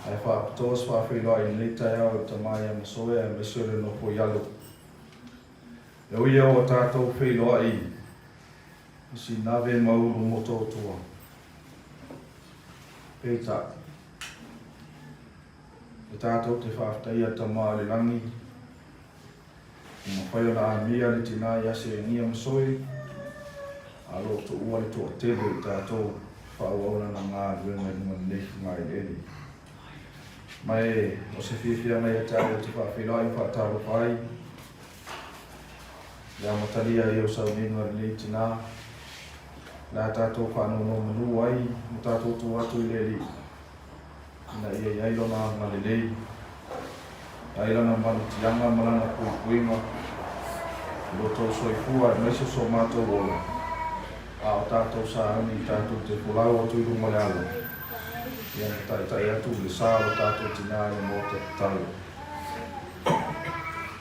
Ai whaapatos whawhiloa I nei tai au ta mai a masoe a mesore no po yalo. E ui o tātou whiloa I si nave mauru mo tōtua. Pēta. E tātou te whaatai a ta maa le langi. Ma whai ona a mia le tina I ase e nia masoe. Alo to ua le to a tele I tātou whaawauna na ngā ruenga I ngā nei ngai eri. Mai o se whiwhia mai a tāre te whawhiloa I whaataro whai. Ia matalia I o sau ninu ar nei tina. La tātou whanono manu ai, mo tātou tu atu I le li. Ina ia I ailona ngalelei. Ailona manutianga malana kuikuinga. Loto soifua, meso so mātou ola. A o tātou sāani I tātou te pulau atu I runga le alo. Ia na tai atu le sā o tātou tina I mo te tau.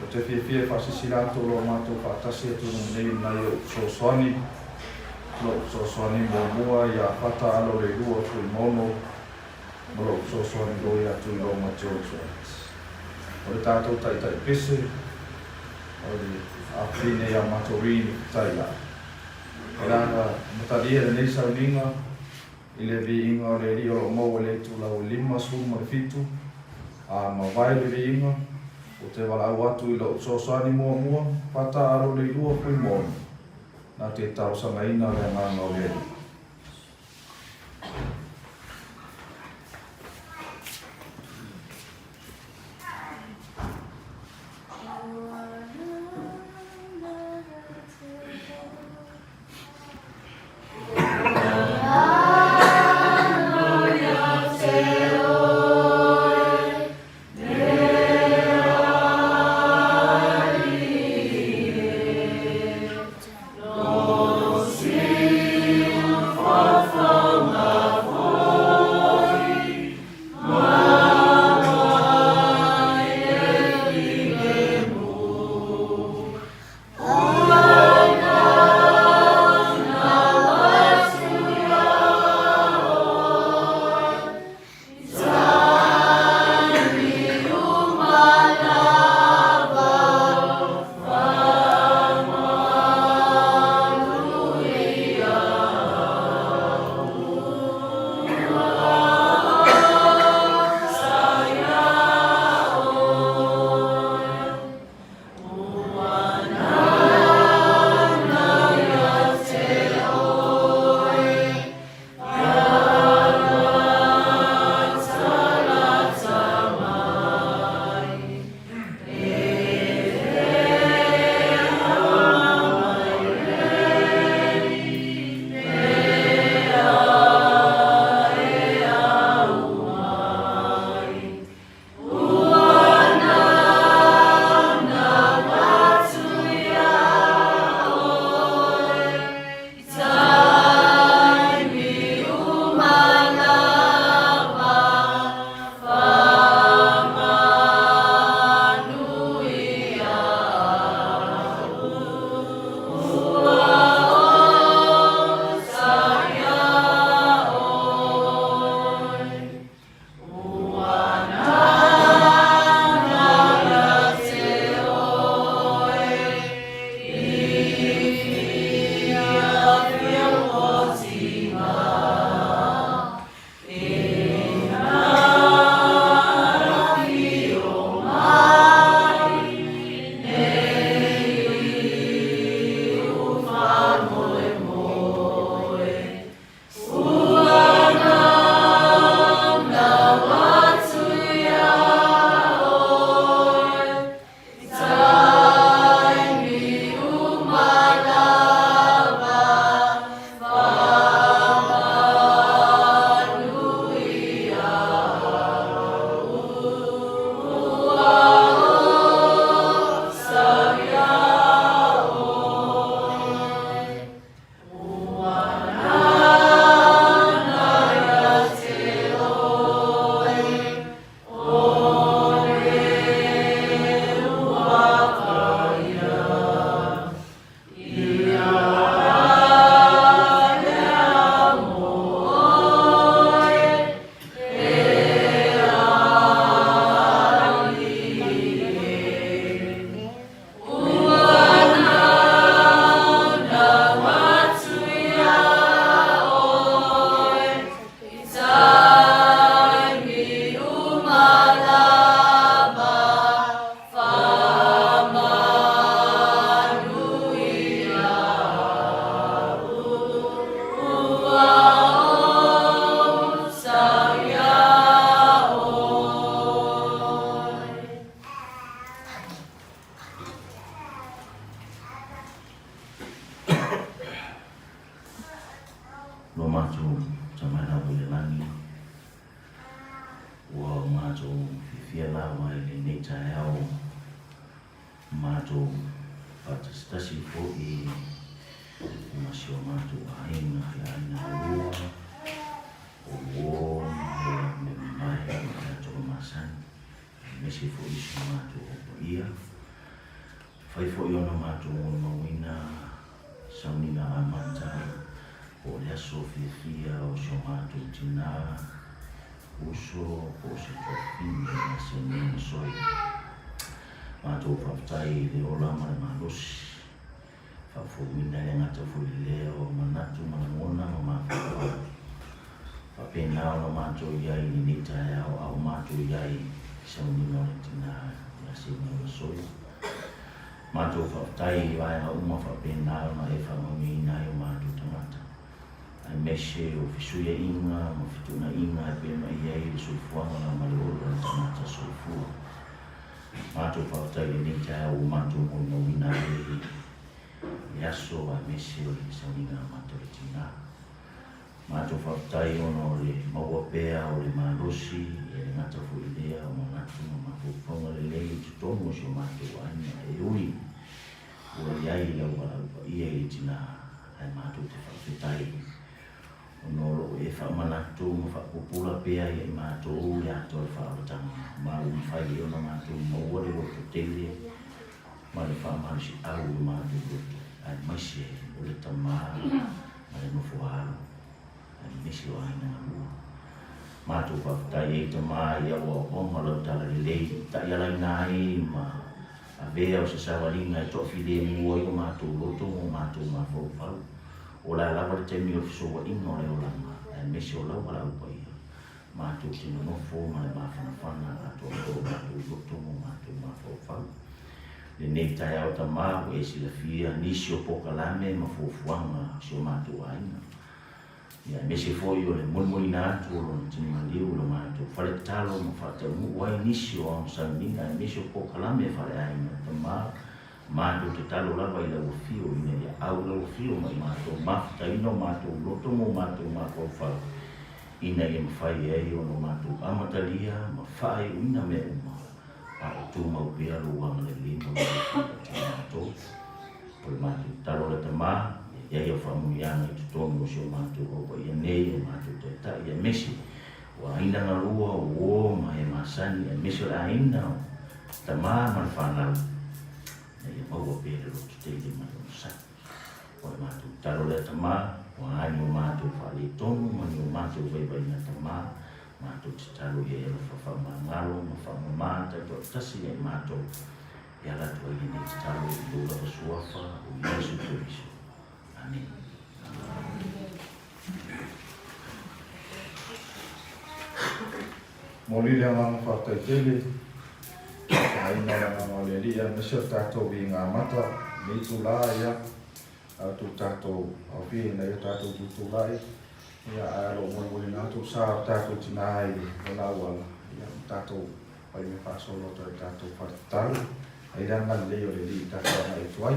O te whiwhia whasisi rātou lo mātou whātasi atu nei nai o sosoani. Lo sosoani mo mua I a whata alo le rua tui mono. Mo lo sosoani roi atu I Roma Georgia. O le tātou tai pese. O le a whine I a matorini tai la. E ranga mataria le nei sauninga. I le vi inga o le rio o mau le tu lau 5 suma le fitu. A ma vai le vi inga. O te walau atu I lo sosoani mua. Whata alo le rua tui mono. Nā te tau sangaina le ngā ngaueri. Los mātou whiwhia lawa I le nei tae au mātou whatastasi fo I masio mātou aina I aina rua o uo me mai mātou masani mesi fo isi mātou o ia whai fo I ona mātou o mawina saunina a matai o le aso whiwhia o sio mātou tina uso o se tofini na se nini soi mātou whaftai le ola mai malosi whafumina le ngata fui leo manatu manangona ma mawhawau whapena o na mātou iai ni nitai au mātou iai saunina o le tina na se nini soi mātou whaftai vai a uma whapena o na e whamamina o mātou tamata ai meshe o fisuia inga ma fituna inga e pena iai suifuanga na maloro na tamata suifua mātou whaftai le nitai au mātou mo wina e aso a meshe o le saunina mātou le tina mātou whaftai ono le maua pea o le malosi e le ngata fuidea o manatu ma mafuponga le lei tutomu si o mātou aina e ui ua iai lau walaupa ia I tina ai mātou te whawhetai ono lo e whamanatu ma whakupula pea I mātou le ato le whaawatanga ma ui whai ona mātou maua le roto tele ma le whamarisi au I mātou roto ai maise o le tamā ma le nofo alo ai mesi o aina na mua mātou whawhetai e tamā ia o onga lau tala le lei ta ia lai nai ma a vea o se sawalinga e tofi le mua I o mātou roto o mātou mawhau o la lava le temi o fisoa inga o le olanga e mesi o lau wala upa ia mātou tino nofo ma le mawhanawhana ato o mātou roto o mātou mawhau le nei tai au tamā o e sila fia nisi o pokalame ma fuafuanga si o mātou aina ia mesi foi o le mulmulina atu o lona tini maliu o lo mātou whale talo ma whatau wai nisi o ang sanninga e mesi o pokalame whale aina tamā mātou te talo lava I lau fio ina ia au lau fio mai mātou mafta ino mātou loto mo mātou mawhau ina ia mawhai e o no mātou amatalia ma whai uina me uma a o tū mau pia luanga le lima te mātou o le mātou talo le tamā ia ia whamuianga I tutomu o sio mātou opa ia nei o mātou te ta ia mesi o aina na lua o ma e masani ia mesi o le aina o tamā ma le whanau ia maua pere lo tutele mai o sa o le mātou talo le tamā o aini o mātou whale tonu mani o mātou vaibai na tamā mātou te talo ia e la whamangalo ma whamamata to tasi e mātou ia latu ai nei te talo I lula o suafa o Iesu Kiriso. Amen. Molile ang whaftai tele aina la maulelia mesi o tātou I ngā mata me tūlā ia au tū tātou au whina I tātou tūtūlai ia aero mori nātou sā tātou tina ai o nā wala ia tātou pai me whasolo to tātou whatataru ai ranga leo le li tātou ana I tuai